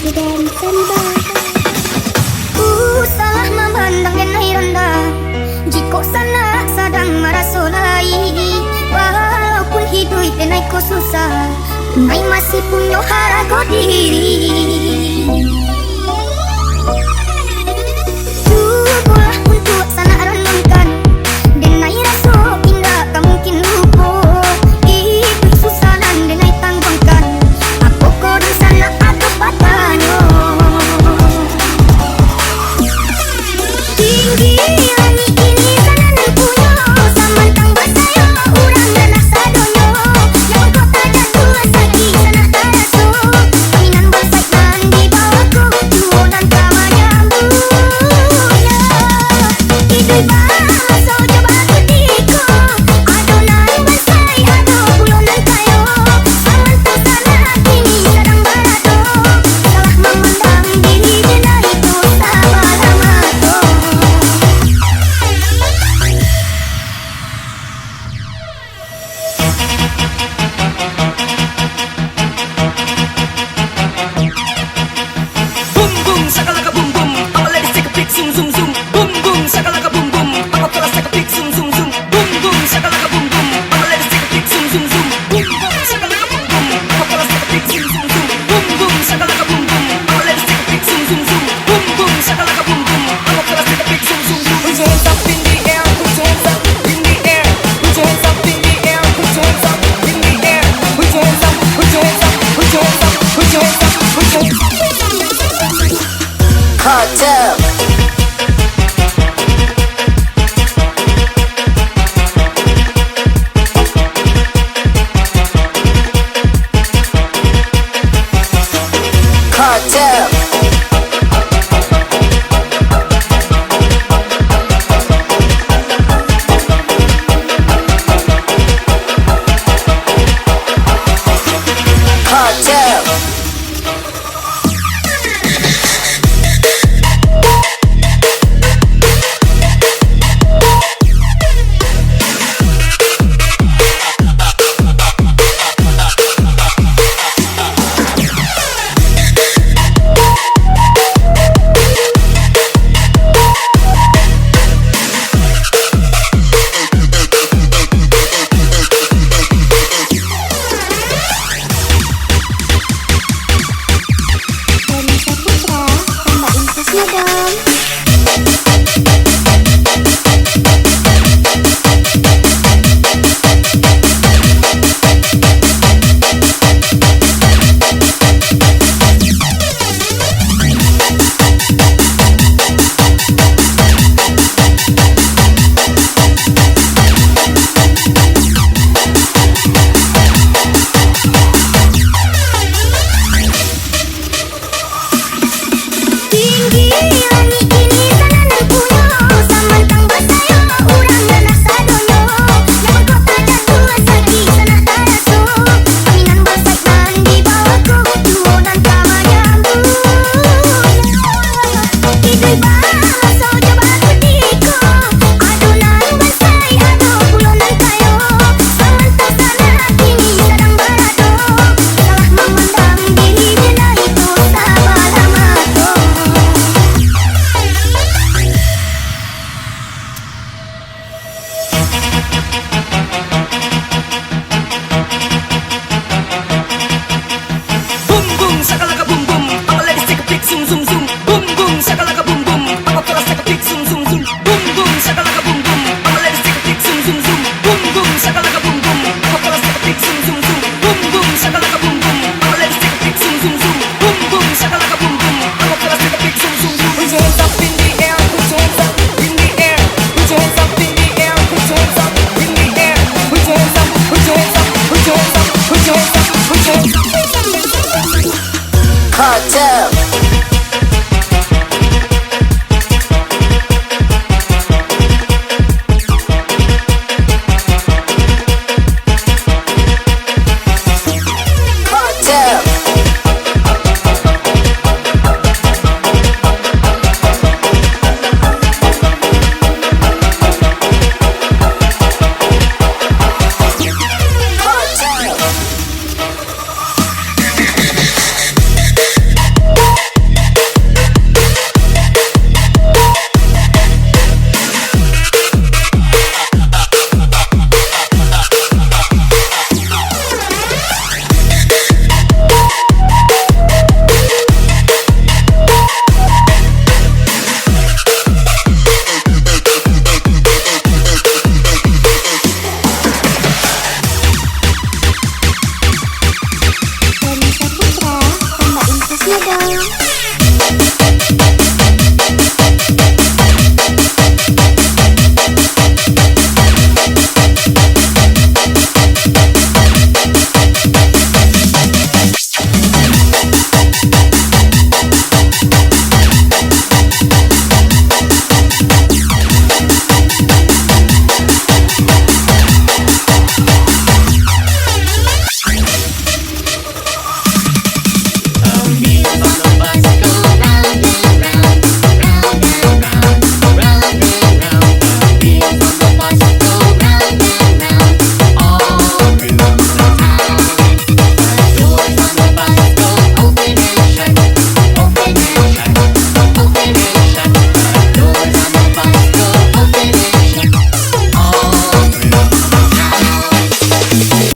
dan sembah. Salah memandang dan rendah. Jika sana sedang merasolai, walaupun hidup dan aku susah, Nai masih punya harga diri. Cobalah untuk sana renungkan, dan Nai rasa indah tak mungkin lupa. Hidup susah dan Nai tanggungkan, apa kau di sana atau patahnya. Tinggi langit ini sana nan punya, samantang bersaya urang danah sadonyo. Yang kota jatuh sagi sana taraso, aminan bersat dan di bawahku tuo dan kama nyambungnya. Hidup bahasa coba kutiko, adonan bersai ado bulonan kayo. Samantang sana kini sedang berado, salah memandang diri jena itu sabar amato. Boom boom shakalaka boom boom, all the ladies take a pic zoom zoom zoom. Boom boom shakalaka boom boom, all the fellas take a pic zoom zoom zoom. Boom boom shakalaka boom boom, all the ladies take a pic zoom zoom zoom. Boom boom shakalaka boom boom, all the fellas take a pic zoom zoom zoom. Boom boom shakalaka boom boom, all the ladies take a pic zoom zoom zoom. Boom boom shakalaka boom boom, all the fellas take a pic zoom zoom zoom. Put your hands up in the air, put your hands up in the air. Put your hands up in the air, put your hands up in the air. Put your hands up, put your hands up, put your hands up, put your hands up, put your hands up. Cartel. Cartel. Cartel. Dari Saputra, tambah infusnya dong. Tinggi langit ini sana nan punya, samantang bersaya urang danah sadonyo. Yang kota jatuh sagi sana taraso, aminan bersat dan di bawahku tuo dan kama nyambungnya. Hidup bahasa coba kutiko, adonan bersai ado bulonan kayo. Samantang sana kini sedang berado, salah memandang diri jena itu sabar amato. Boom boom shakalaka boom boom, all the ladies take a pic zoom zoom zoom. Boom boom shakalaka boom boom, all the fellas take a pic zoom zoom zoom. Boom boom shakalaka boom boom, all the ladies take a pic zoom zoom zoom. Boom boom shakalaka boom boom, all the fellas take a pic zoom zoom zoom. Boom boom shakalaka boom boom, all the ladies take a pic zoom zoom zoom. Boom boom shakalaka boom boom, all the fellas take a pic zoom zoom zoom. Put your hands up in the air, put your hands up in the air. Put your hands up in the air, put your hands up in the air. Put your hands up, put your hands up, put your hands up, put your hands up, put your hands up. Cartel.